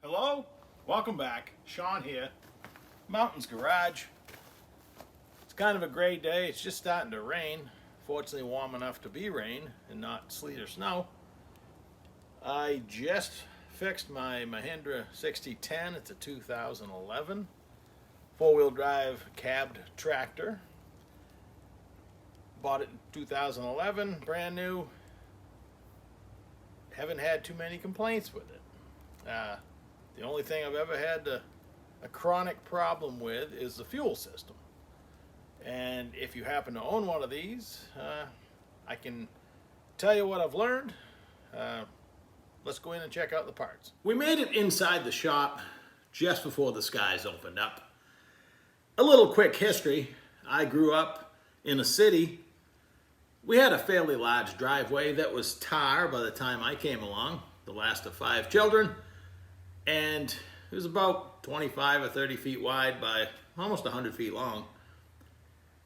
Hello, welcome back. Sean here, Mountains Garage. It's kind of a gray day. It's just starting to rain. Fortunately warm enough to be rain and not sleet or snow. I just fixed my Mahindra 6010. It's a 2011 four-wheel drive cabbed tractor. Bought it in 2011, brand new. Haven't had too many complaints with it. The only thing I've ever had a chronic problem with is the fuel system. And if you happen to own one of these, I can tell you what I've learned. Let's go in and check out the parts. We made it inside the shop just before the skies opened up. A little quick history. I grew up in a city. We had a fairly large driveway that was tar by the time I came along, the last of 5 children. And it was about 25 or 30 feet wide by almost 100 feet long.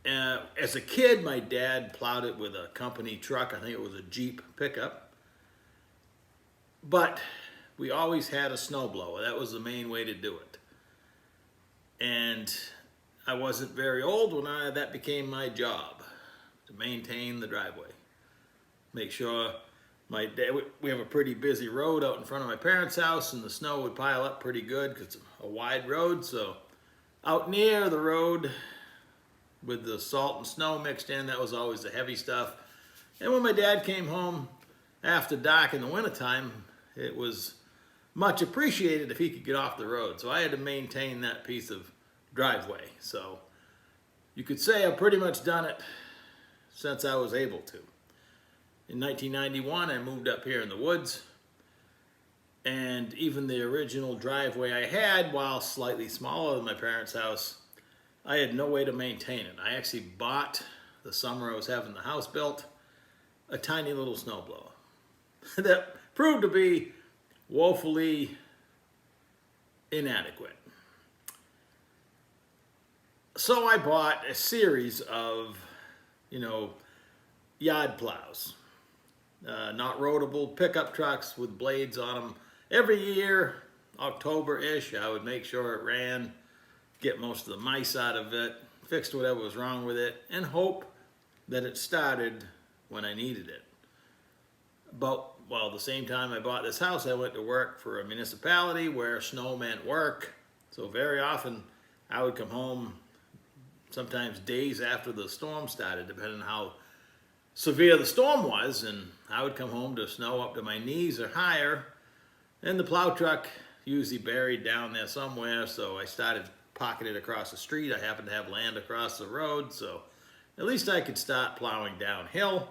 As a kid, my dad plowed it with a company truck. I think it was a Jeep pickup. But we always had a snowblower. That was the main way to do it. And I wasn't very old when that became my job, to maintain the driveway. Make sure we have a pretty busy road out in front of my parents' house, and the snow would pile up pretty good because it's a wide road. So out near the road with the salt and snow mixed in, that was always the heavy stuff. And when my dad came home after dark in the wintertime, it was much appreciated if he could get off the road. So I had to maintain that piece of driveway. So you could say I've pretty much done it since I was able to. In 1991, I moved up here in the woods, and even the original driveway I had, while slightly smaller than my parents' house, I had no way to maintain it. I actually bought, the summer I was having the house built, a tiny little snowblower that proved to be woefully inadequate. So I bought a series of, yard plows. Not roadable pickup trucks with blades on them. Every year, October-ish, I would make sure it ran, get most of the mice out of it, fixed whatever was wrong with it, and hope that it started when I needed it. But at the same time I bought this house, I went to work for a municipality where snow meant work. So very often I would come home sometimes days after the storm started, depending on how severe the storm was, and I would come home to snow up to my knees or higher, and the plow truck usually buried down there somewhere. So I started parking it across the street. I happened to have land across the road, so at least I could start plowing downhill.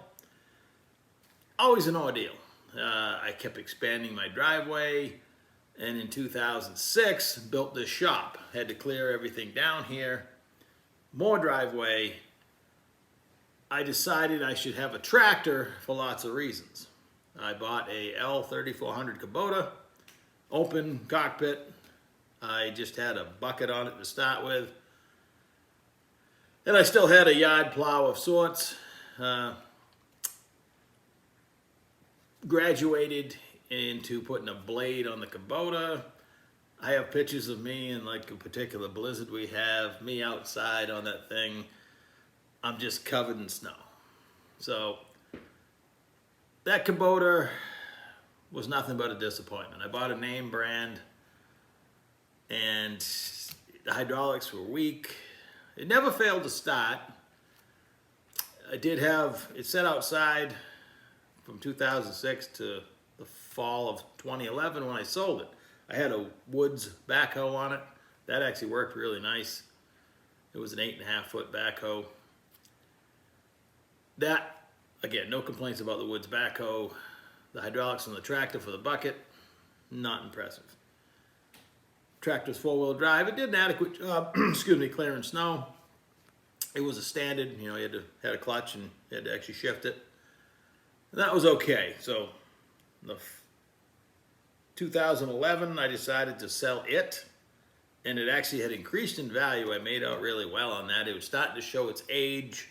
Always an ordeal. I kept expanding my driveway, and in 2006 built this shop. Had to clear everything down here, more driveway. I decided I should have a tractor for lots of reasons. I bought a L3400 Kubota, open cockpit. I just had a bucket on it to start with. And I still had a yard plow of sorts. Graduated into putting a blade on the Kubota. I have pictures of me in like a particular blizzard we have, me outside on that thing. I'm just covered in snow. So that Kubota was nothing but a disappointment. I bought a name brand, and the hydraulics were weak. It never failed to start. I did have it set outside from 2006 to the fall of 2011 when I sold it. I had a Woods backhoe on it. That actually worked really nice. It was an 8.5-foot backhoe. That, again, no complaints about the Woods backhoe. The hydraulics on the tractor for the bucket, not impressive. Tractor's 4-wheel drive. It did an adequate job, clearing snow. It was a standard, you had a clutch and you had to actually shift it. That was okay. So, the 2011, I decided to sell it, and it actually had increased in value. I made out really well on that. It was starting to show its age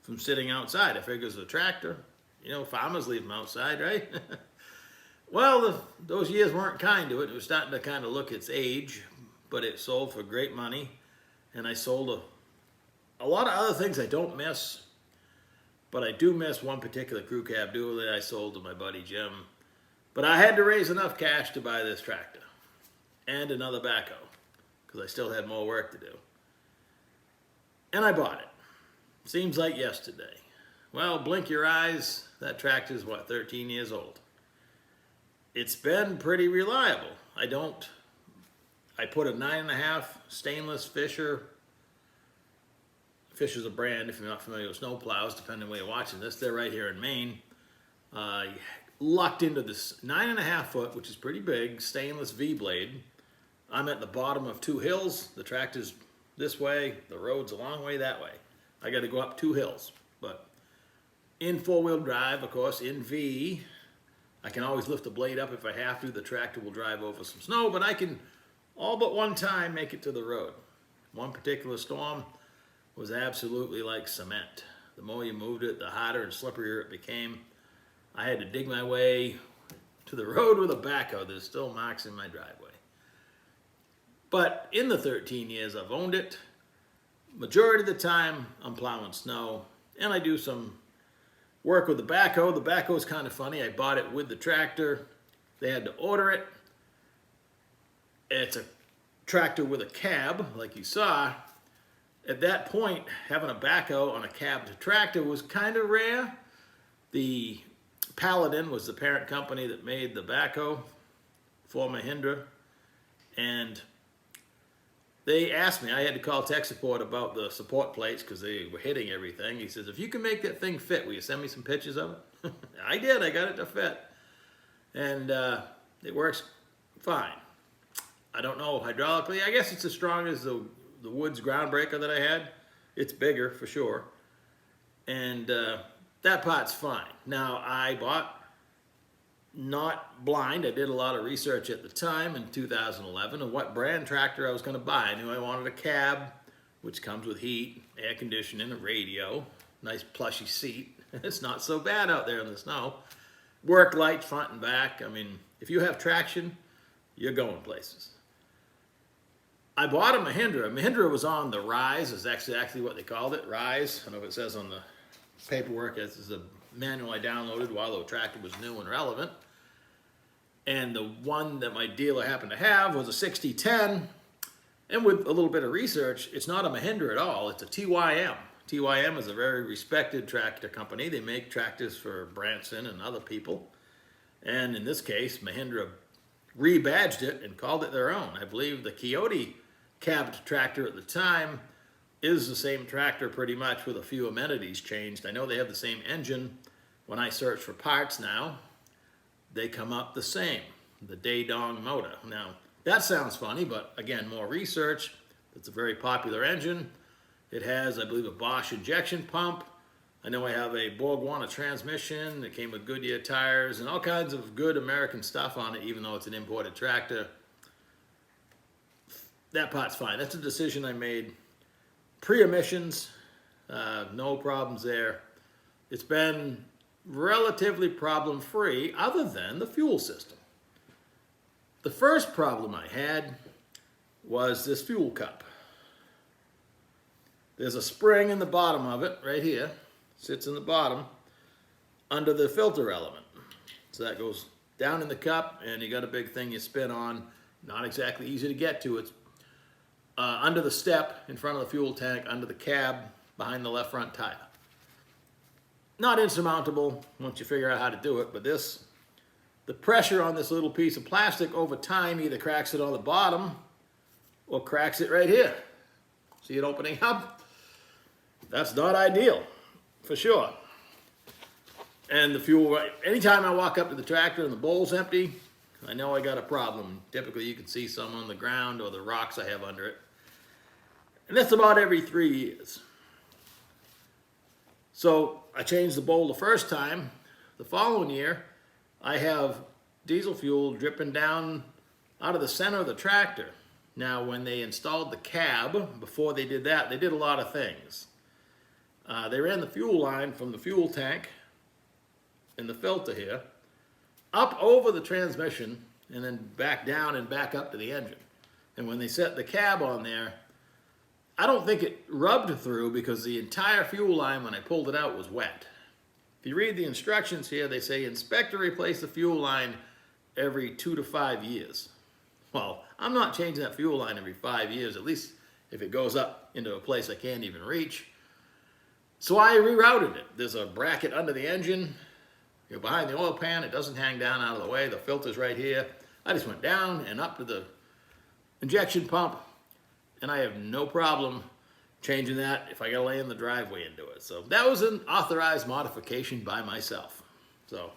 from sitting outside. I figured it was a tractor. Farmers leave them outside, right? Well, those years weren't kind to it. It was starting to kind of look its age, but it sold for great money. And I sold a lot of other things I don't miss, but I do miss one particular crew cab dually that I sold to my buddy Jim. But I had to raise enough cash to buy this tractor and another backhoe because I still had more work to do. And I bought it. Seems like yesterday. Well, blink your eyes, that tractor's what, 13 years old. It's been pretty reliable. I put a 9.5 stainless Fisher's a brand, if you're not familiar with snow plows, depending on where you're watching this. They're right here in Maine. Locked into this 9.5 foot, which is pretty big, stainless V-blade. I'm at the bottom of 2 hills. The tractor's this way, the road's a long way that way. I got to go up 2 hills, but in 4-wheel drive, of course, in V, I can always lift the blade up if I have to. The tractor will drive over some snow, but I can all but one time make it to the road. One particular storm was absolutely like cement. The more you moved it, the hotter and slipperier it became. I had to dig my way to the road with a backhoe. There's still marks in my driveway. But in the 13 years I've owned it, majority of the time I'm plowing snow, and I do some work with the backhoe. The backhoe is kind of funny. I bought it with the tractor. They had to order it. It's a tractor with a cab, like you saw. At that point, having a backhoe on a cabbed tractor was kind of rare. The Paladin was the parent company that made the backhoe for Mahindra, and they asked me, I had to call tech support about the support plates because they were hitting everything. He says, if you can make that thing fit, will you send me some pictures of it? I did, I got it to fit. And it works fine. I don't know hydraulically. I guess it's as strong as the Woods groundbreaker that I had. It's bigger for sure. And that part's fine. Now, I bought, not blind, I did a lot of research at the time in 2011 of what brand tractor I was going to buy. I knew I wanted a cab, which comes with heat, air conditioning, a radio, nice plushy seat. It's not so bad out there in the snow. Work lights front and back. I mean, if you have traction, you're going places. I bought a Mahindra. Mahindra was on the Rise, is actually what they called it, Rise. I don't know if it says on the paperwork. This is a manual I downloaded while the tractor was new and relevant. And the one that my dealer happened to have was a 6010. And with a little bit of research, it's not a Mahindra at all. It's a TYM. TYM is a very respected tractor company. They make tractors for Branson and other people. And in this case, Mahindra rebadged it and called it their own. I believe the Coyote cabbed tractor at the time is the same tractor pretty much with a few amenities changed. I know they have the same engine. When I search for parts now, they come up the same, the Daedong motor. Now, that sounds funny, but again, more research. It's a very popular engine. It has, I believe, a Bosch injection pump. I know I have a Borg-Warner transmission. It came with Goodyear tires and all kinds of good American stuff on it, even though it's an imported tractor. That part's fine. That's a decision I made pre-emissions. No problems there. It's been relatively problem-free other than the fuel system. The first problem I had was this fuel cup. There's a spring in the bottom of it, right here, sits in the bottom, under the filter element. So that goes down in the cup, and you got a big thing you spin on. Not exactly easy to get to. It's under the step in front of the fuel tank, under the cab, behind the left front tire. Not insurmountable once you figure out how to do it, but the pressure on this little piece of plastic over time either cracks it on the bottom or cracks it right here. See it opening up? That's not ideal, for sure. And the fuel, anytime I walk up to the tractor and the bowl's empty, I know I got a problem. Typically you can see some on the ground or the rocks I have under it. And that's about every 3 years. So I changed the bowl the first time. The following year, I have diesel fuel dripping down out of the center of the tractor. Now, when they installed the cab, before they did that, they did a lot of things. They ran the fuel line from the fuel tank in the filter here up over the transmission and then back down and back up to the engine. And when they set the cab on there, I don't think it rubbed through because the entire fuel line when I pulled it out was wet. If you read the instructions here, they say inspect or replace the fuel line every 2 to 5 years. Well, I'm not changing that fuel line every 5 years, at least if it goes up into a place I can't even reach. So I rerouted it. There's a bracket under the engine. You're behind the oil pan. It doesn't hang down out of the way. The filter's right here. I just went down and up to the injection pump, and I have no problem changing that if I gotta lay in the driveway and do it. So that was an authorized modification by myself. So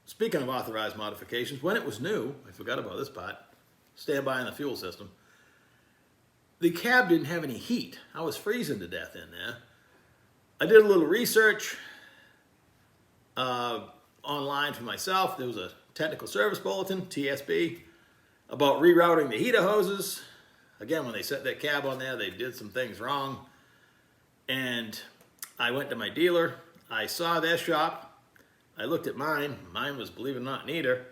speaking of authorized modifications, when it was new, I forgot about this part, standby in the fuel system, the cab didn't have any heat. I was freezing to death in there. I did a little research online for myself. There was a technical service bulletin, TSB, about rerouting the heater hoses. Again, when they set that cab on there, they did some things wrong. And I went to my dealer. I saw their shop. I looked at mine. Mine was, believe it or not, neater.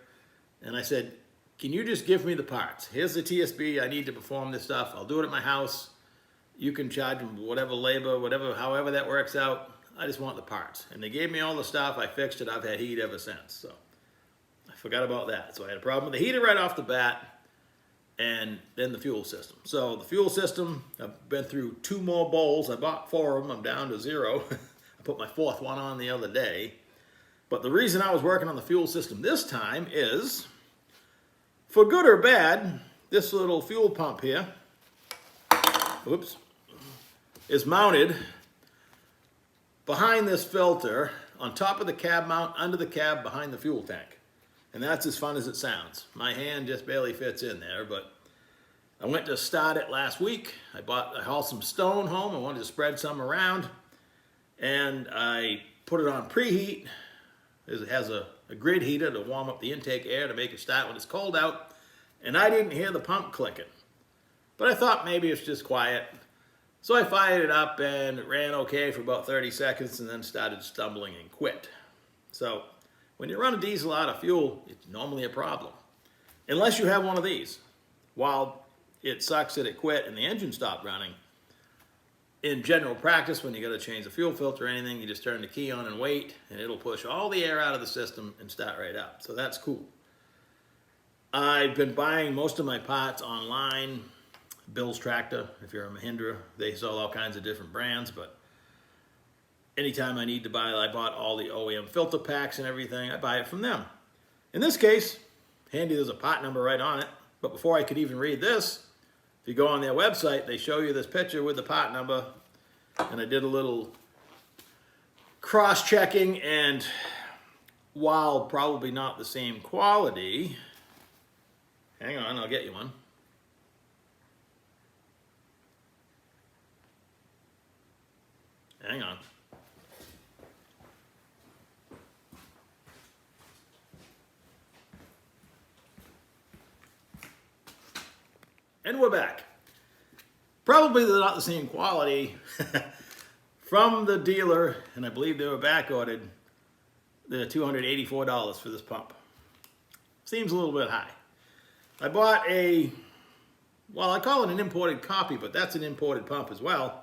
And I said, can you just give me the parts? Here's the TSB. I need to perform this stuff. I'll do it at my house. You can charge them whatever labor, whatever, however that works out. I just want the parts. And they gave me all the stuff. I fixed it. I've had heat ever since. So I forgot about that. So I had a problem with the heater right off the bat, and then the fuel system. So the fuel system, I've been through 2 more bowls. I bought 4 of them. I'm down to 0. I put my 4th one on the other day. But the reason I was working on the fuel system this time is, for good or bad, this little fuel pump here, whoops, is mounted behind this filter on top of the cab mount, under the cab, behind the fuel tank. And that's as fun as it sounds. My hand just barely fits in there, but I went to start it last week. I hauled some stone home. I wanted to spread some around, and I put it on preheat. It has a grid heater to warm up the intake air to make it start when it's cold out, and I didn't hear the pump clicking. But I thought maybe it's just quiet. So I fired it up, and it ran okay for about 30 seconds and then started stumbling and quit. So when you run a diesel out of fuel, it's normally a problem. Unless you have one of these. While it sucks that it quit and the engine stopped running, in general practice, when you got to change the fuel filter or anything, you just turn the key on and wait, and it'll push all the air out of the system and start right up. So that's cool. I've been buying most of my parts online. Bill's Tractor, if you're a Mahindra, they sell all kinds of different brands, but anytime I need to buy, I bought all the OEM filter packs and everything, I buy it from them. In this case, handy, there's a part number right on it, but before I could even read this, if you go on their website, they show you this picture with the part number, and I did a little cross-checking, and while probably not the same quality, hang on, I'll get you one. Hang on. And we're back. Probably they're not the same quality from the dealer, and I believe they were back ordered. They're $284 for this pump. Seems a little bit high. I bought a, well, I call it an imported copy, but that's an imported pump as well.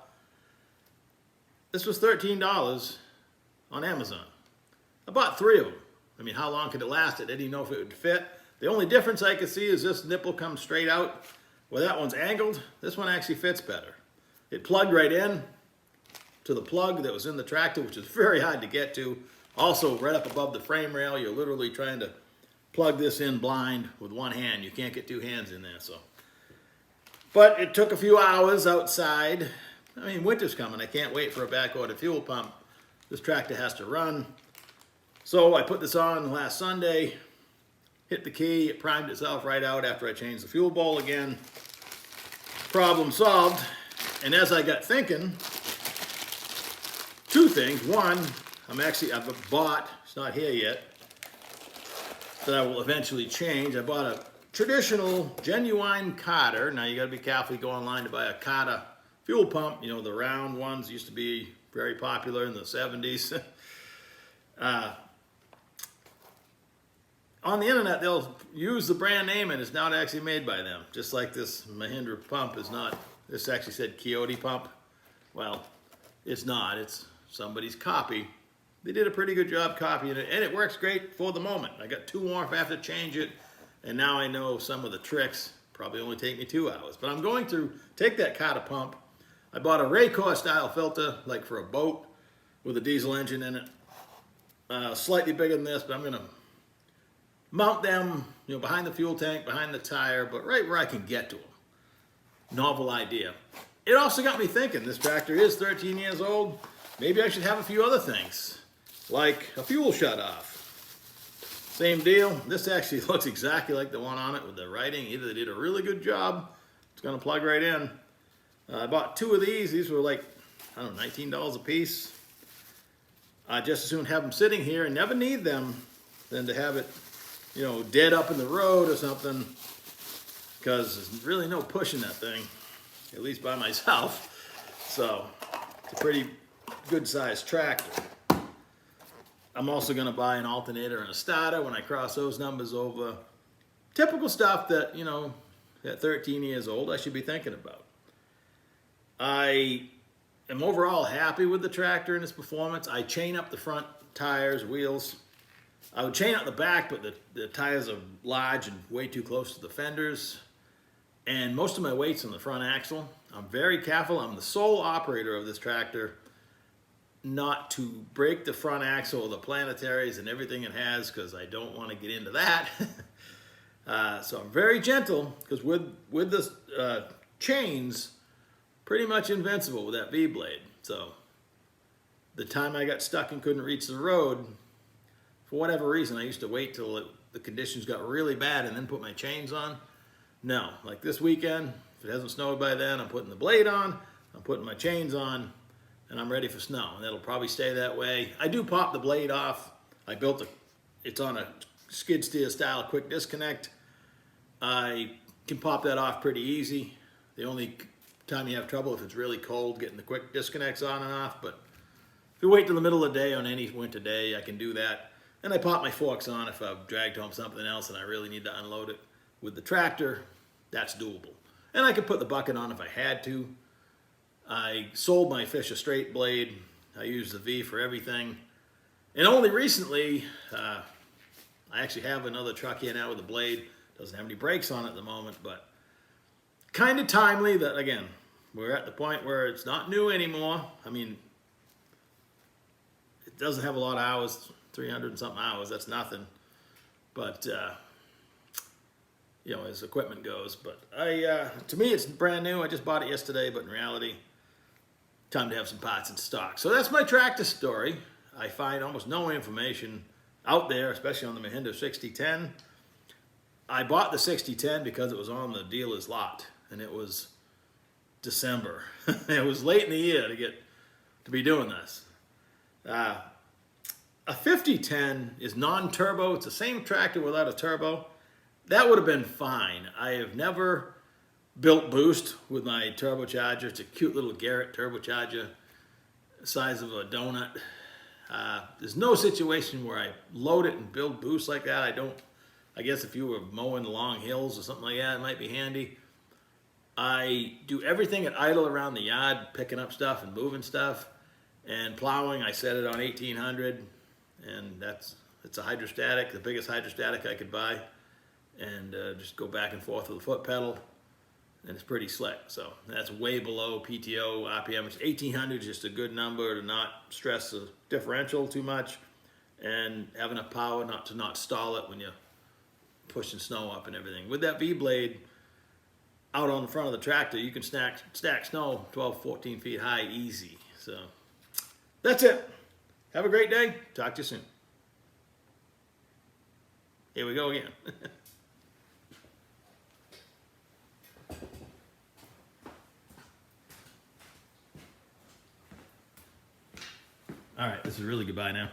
This was $13 on Amazon. I bought 3 of them. I mean, how long could it last? I didn't even know if it would fit. The only difference I could see is this nipple comes straight out. Where that one's angled, this one actually fits better. It plugged right in to the plug that was in the tractor, which is very hard to get to. Also, right up above the frame rail, you're literally trying to plug this in blind with one hand. You can't get 2 hands in there, so. But it took a few hours outside. I mean, winter's coming. I can't wait for a back-ordered fuel pump. This tractor has to run. So I put this on last Sunday, hit the key, it primed itself right out after I changed the fuel bowl again. Problem solved. And as I got thinking, 2 things. One, I've bought, it's not here yet, that I will eventually change. I bought a traditional, genuine Carter. Now you gotta be careful, you go online to buy a Carter fuel pump. You know, the round ones used to be very popular in the 70s. on the internet, they'll use the brand name and it's not actually made by them. Just like this Mahindra pump is not, this actually said Coyote pump. Well, it's not, it's somebody's copy. They did a pretty good job copying it, and it works great for the moment. I got 2 more if I have to change it, and now I know some of the tricks. Probably only take me 2 hours. But I'm going to take that car to pump. I bought a Raycor style filter, like for a boat, with a diesel engine in it. Slightly bigger than this, but I'm gonna mount them, you know, behind the fuel tank, behind the tire, but right where I can get to them. Novel idea. It also got me thinking, this tractor is 13 years old. Maybe I should have a few other things, like a fuel shut-off. Same deal. This actually looks exactly like the one on it with the writing. Either they did a really good job, it's gonna plug right in. I bought 2 of these. These were like, I don't know, $19 a piece. I just as soon have them sitting here and never need them than to have it, you know, dead up in the road or something, because there's really no pushing that thing, at least by myself. So it's a pretty good sized tractor. I'm also going to buy an alternator and a starter when I cross those numbers over. Typical stuff that, you know, at 13 years old I should be thinking about. I am overall happy with the tractor and its performance. I chain up the front tires, wheels. I would chain up the back, but the tires are large and way too close to the fenders. And most of my weight's on the front axle. I'm very careful. I'm the sole operator of this tractor not to break the front axle or the planetaries and everything it has, because I don't want to get into that. So I'm very gentle, because with the chains, pretty much invincible with that V-blade. So the time I got stuck and couldn't reach the road, for whatever reason, I used to wait till the conditions got really bad and then put my chains on. No, like this weekend, if it hasn't snowed by then, I'm putting the blade on, I'm putting my chains on, and I'm ready for snow. And that'll probably stay that way. I do pop the blade off. I built it's on a skid steer style quick disconnect. I can pop that off pretty easy. The only time you have trouble if it's really cold getting the quick disconnects on and off, but if you wait till the middle of the day on any winter day, I can do that. And I pop my forks on if I've dragged home something else and I really need to unload it. With the tractor, that's doable. And I could put the bucket on if I had to. I sold my Fisher straight blade. I use the V for everything. And only recently, I actually have another truck here now with a blade. Doesn't have any brakes on it at the moment, but kind of timely that, again, we're at the point where it's not new anymore. I mean, it doesn't have a lot of hours, 300 and something hours, that's nothing. But, you know, as equipment goes. But to me, it's brand new. I just bought it yesterday, but in reality, time to have some parts in stock. So that's my tractor story. I find almost no information out there, especially on the Mahindra 6010. I bought the 6010 because it was on the dealer's lot, and it was December. It was late in the year to be doing this. A 5010 is non-turbo. It's the same tractor without a turbo. That would have been fine. I have never built boost with my turbocharger. It's a cute little Garrett turbocharger, size of a donut. There's no situation where I load it and build boost like that. I guess if you were mowing long hills or something like that, it might be handy. I do everything at idle around the yard, picking up stuff and moving stuff. And plowing, I set it on 1800, and it's a hydrostatic, the biggest hydrostatic I could buy. And just go back and forth with the foot pedal, and it's pretty slick. So that's way below PTO RPM. 1800 is just a good number to not stress the differential too much, and have enough power not to stall it when you're pushing snow up and everything. With that V-blade out on the front of the tractor, you can stack snow 12, 14 feet high easy. So that's it. Have a great day. Talk to you soon. Here we go again. All right, this is really goodbye now.